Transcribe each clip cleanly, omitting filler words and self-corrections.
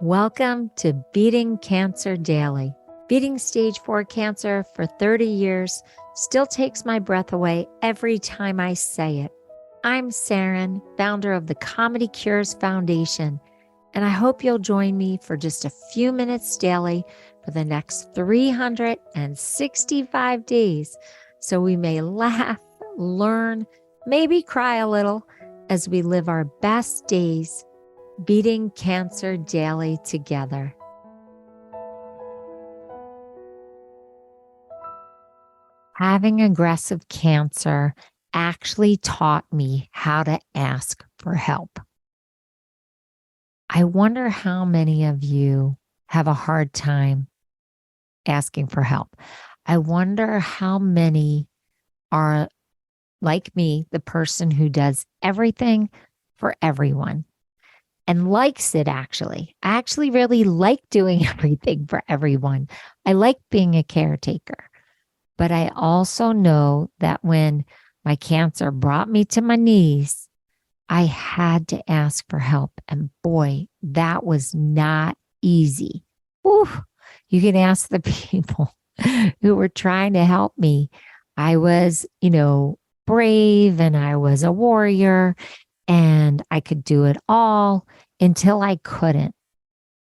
Welcome to Beating Cancer Daily. Beating stage 4 cancer for 30 years still takes my breath away every time I say it. I'm Saranne, founder of the Comedy Cures Foundation, and I hope you'll join me for just a few minutes daily for the next 365 days so we may laugh, learn, maybe cry a little as we live our best days beating cancer daily together. Having aggressive cancer actually taught me how to ask for help. I wonder how many of you have a hard time asking for help. I wonder how many are like me, the person who does everything for everyone. And likes it, actually. I actually really like doing everything for everyone. I like being a caretaker. But I also know that when my cancer brought me to my knees, I had to ask for help. And boy, that was not easy. Whew. You can ask the people who were trying to help me. I was, brave, and I was a warrior, and I could do it all until I couldn't.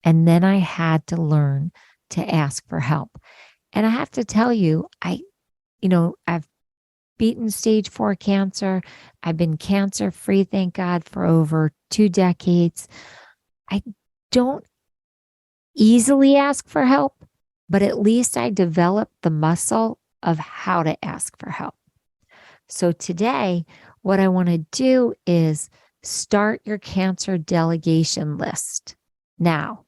And then I had to learn to ask for help. And I have to tell you, I've beaten stage 4 cancer. I've been cancer free, thank God, for over 2 decades. I don't easily ask for help, but at least I developed the muscle of how to ask for help. So today, what I want to do is start your cancer delegation list. Now,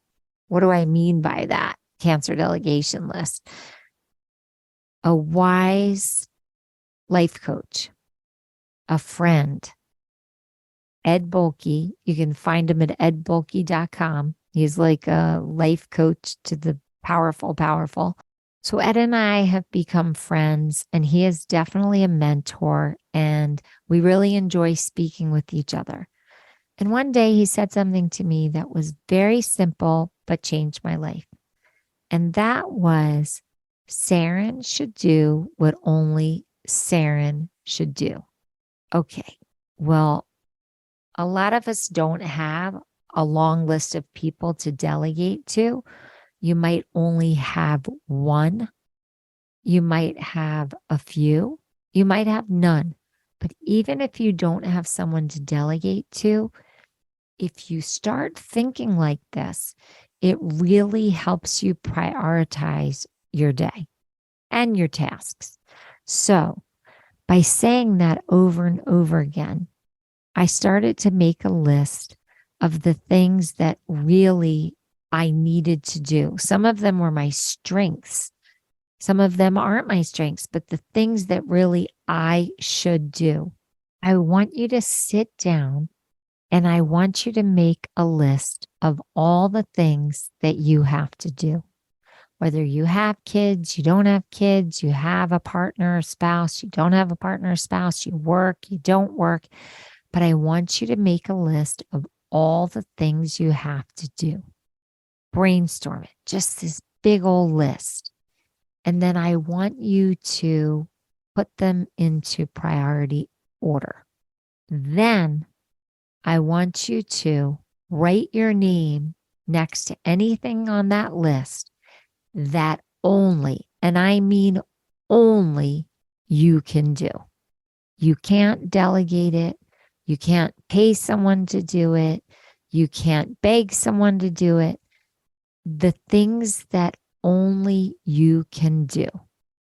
what do I mean by that? Cancer delegation list. A wise life coach, a friend, Ed Bulkey. You can find him at edbulkey.com. He's like a life coach to the powerful. So Ed and I have become friends, and he is definitely a mentor, and we really enjoy speaking with each other. And one day he said something to me that was very simple, but changed my life. And that was, Saranne should do what only Saranne should do. Okay, well, a lot of us don't have a long list of people to delegate to. You might only have one. You might have a few. You might have none. But even if you don't have someone to delegate to, if you start thinking like this, it really helps you prioritize your day and your tasks. So by saying that over and over again, I started to make a list of the things that really I needed to do. Some of them were my strengths. Some of them aren't my strengths, but the things that really I should do. I want you to sit down and I want you to make a list of all the things that you have to do. Whether you have kids, you don't have kids, you have a partner or spouse, you don't have a partner or spouse, you work, you don't work. But I want you to make a list of all the things you have to do. Brainstorm it, just this big old list. And then I want you to put them into priority order. Then I want you to write your name next to anything on that list that only, and I mean only, you can do. You can't delegate it. You can't pay someone to do it. You can't beg someone to do it. The things that only you can do.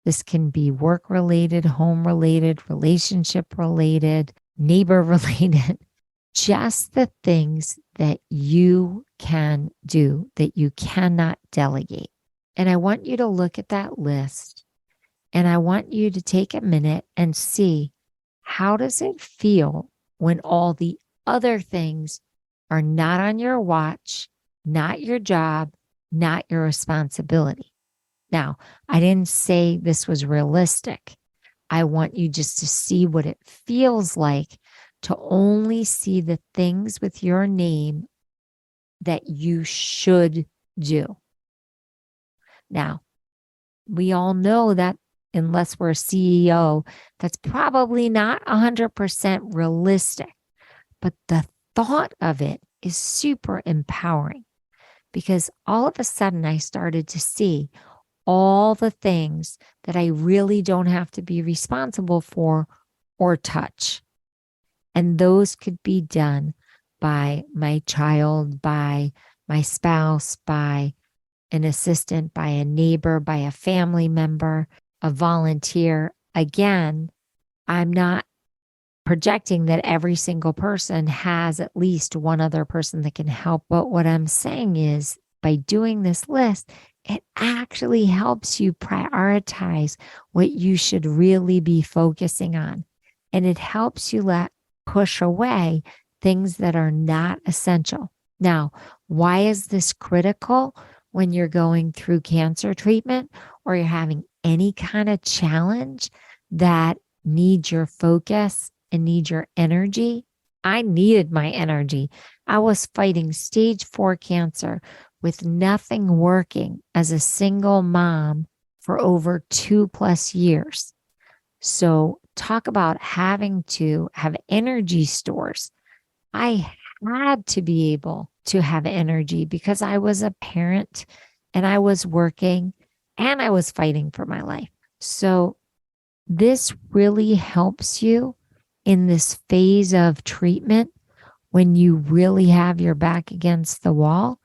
This can be work-related, home-related, relationship-related, neighbor-related. Just the things that you can do, that you cannot delegate. And I want you to look at that list, and I want you to take a minute and see, how does it feel when all the other things are not on your watch, not your job, not your responsibility? Now, I didn't say this was realistic. I want you just to see what it feels like to only see the things with your name that you should do. Now, we all know that unless we're a CEO, that's probably not 100% realistic. But the thought of it is super empowering because all of a sudden I started to see all the things that I really don't have to be responsible for or touch. And those could be done by my child, by my spouse, by an assistant, by a neighbor, by a family member, a volunteer. Again, I'm not projecting that every single person has at least one other person that can help. But what I'm saying is by doing this list, it actually helps you prioritize what you should really be focusing on. And it helps you push away things that are not essential. Now, why is this critical when you're going through cancer treatment or you're having any kind of challenge that needs your focus and need your energy? I needed my energy. I was fighting stage 4 cancer with nothing working as a single mom for over 2+ years. So talk about having to have energy stores. I had to be able to have energy because I was a parent and I was working and I was fighting for my life. So this really helps you in this phase of treatment when you really have your back against the wall.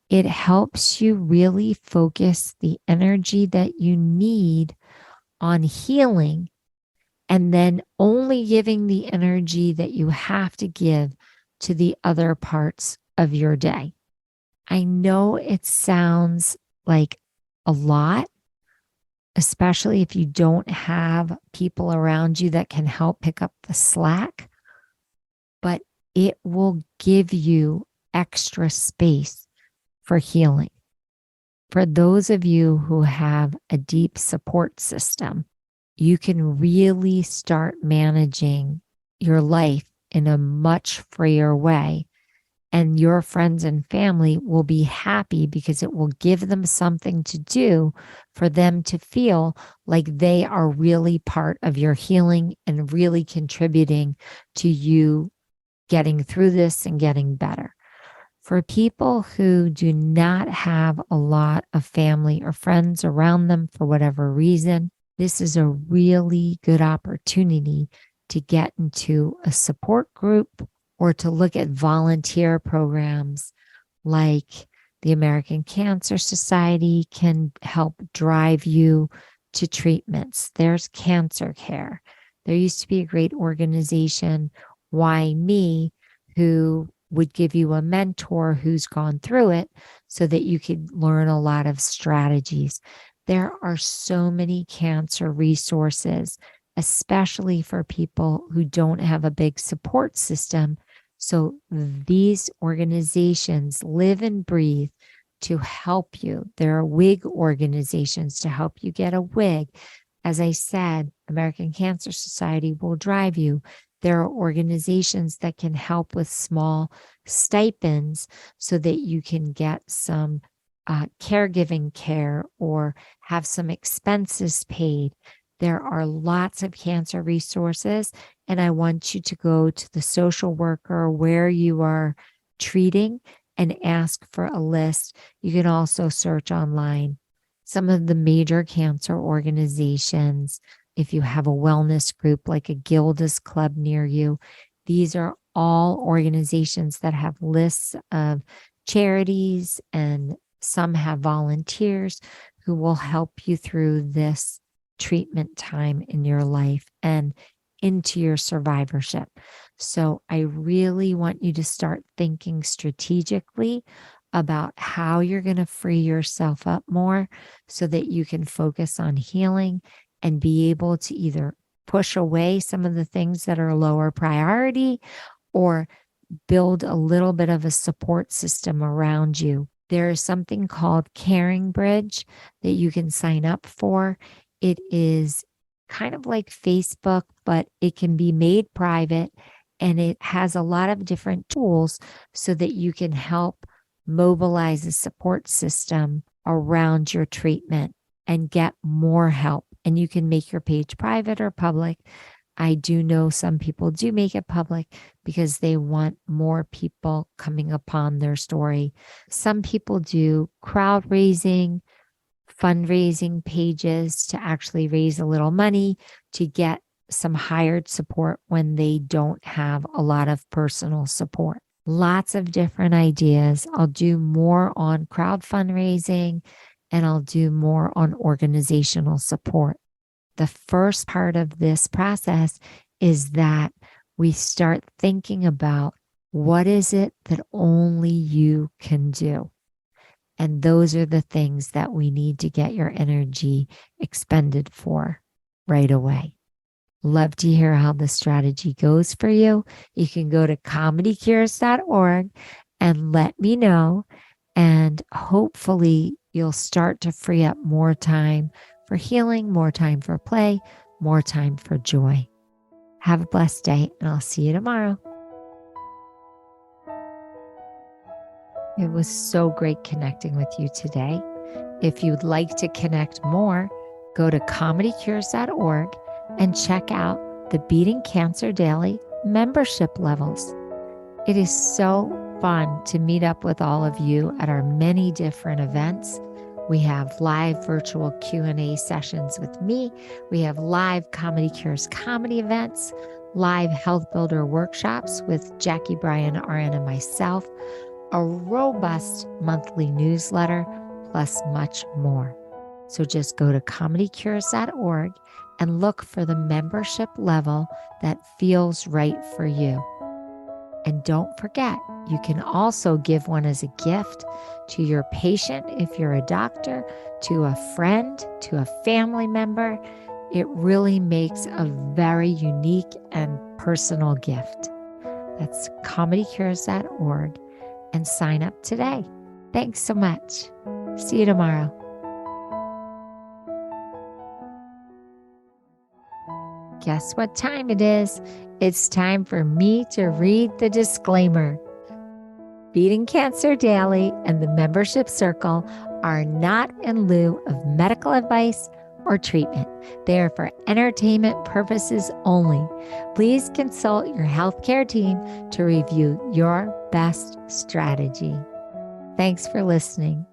It helps you really focus the energy that you need on healing and then only giving the energy that you have to give to the other parts of your day. I know it sounds like a lot, especially if you don't have people around you that can help pick up the slack, but it will give you extra space for healing. For those of you who have a deep support system, you can really start managing your life in a much freer way. And your friends and family will be happy because it will give them something to do for them to feel like they are really part of your healing and really contributing to you getting through this and getting better. For people who do not have a lot of family or friends around them for whatever reason, this is a really good opportunity to get into a support group or to look at volunteer programs like the American Cancer Society can help drive you to treatments. There's CancerCare. There used to be a great organization, Why Me, who would give you a mentor who's gone through it so that you could learn a lot of strategies. There are so many cancer resources, especially for people who don't have a big support system. So these organizations live and breathe to help you. There are wig organizations to help you get a wig. As I said, American Cancer Society will drive you. There are organizations that can help with small stipends so that you can get some caregiving care or have some expenses paid. There are lots of cancer resources, and I want you to go to the social worker where you are treating and ask for a list. You can also search online. Some of the major cancer organizations, if you have a wellness group like a Gilda's Club near you, these are all organizations that have lists of charities, and some have volunteers who will help you through this treatment time in your life and into your survivorship. So I really want you to start thinking strategically about how you're going to free yourself up more so that you can focus on healing and be able to either push away some of the things that are lower priority or build a little bit of a support system around you. There is something called Caring Bridge that you can sign up for. It is kind of like Facebook, but it can be made private, and it has a lot of different tools so that you can help mobilize a support system around your treatment and get more help. And you can make your page private or public. I do know some people do make it public because they want more people coming upon their story. Some people do crowd raising, fundraising pages to actually raise a little money to get some hired support when they don't have a lot of personal support. Lots of different ideas. I'll do more on crowd fundraising and I'll do more on organizational support. The first part of this process is that we start thinking about what is it that only you can do. And those are the things that we need to get your energy expended for right away. Love to hear how the strategy goes for you. You can go to comedycures.org and let me know. And hopefully you'll start to free up more time for healing, more time for play, more time for joy. Have a blessed day, and I'll see you tomorrow. It was so great connecting with you today. If you'd like to connect more, go to comedycures.org and check out the Beating Cancer Daily membership levels. It is so fun to meet up with all of you at our many different events. We have live virtual Q&A sessions with me. We have live Comedy Cures comedy events, live Health Builder workshops with Jackie Bryan, RN, and myself, a robust monthly newsletter, plus much more. So just go to comedycures.org and look for the membership level that feels right for you. And don't forget, you can also give one as a gift to your patient if you're a doctor, to a friend, to a family member. It really makes a very unique and personal gift. That's comedycures.org and sign up today. Thanks so much. See you tomorrow. Guess what time it is? It's time for me to read the disclaimer. Beating Cancer Daily and the membership circle are not in lieu of medical advice or treatment. They are for entertainment purposes only. Please consult your healthcare team to review your best strategy. Thanks for listening.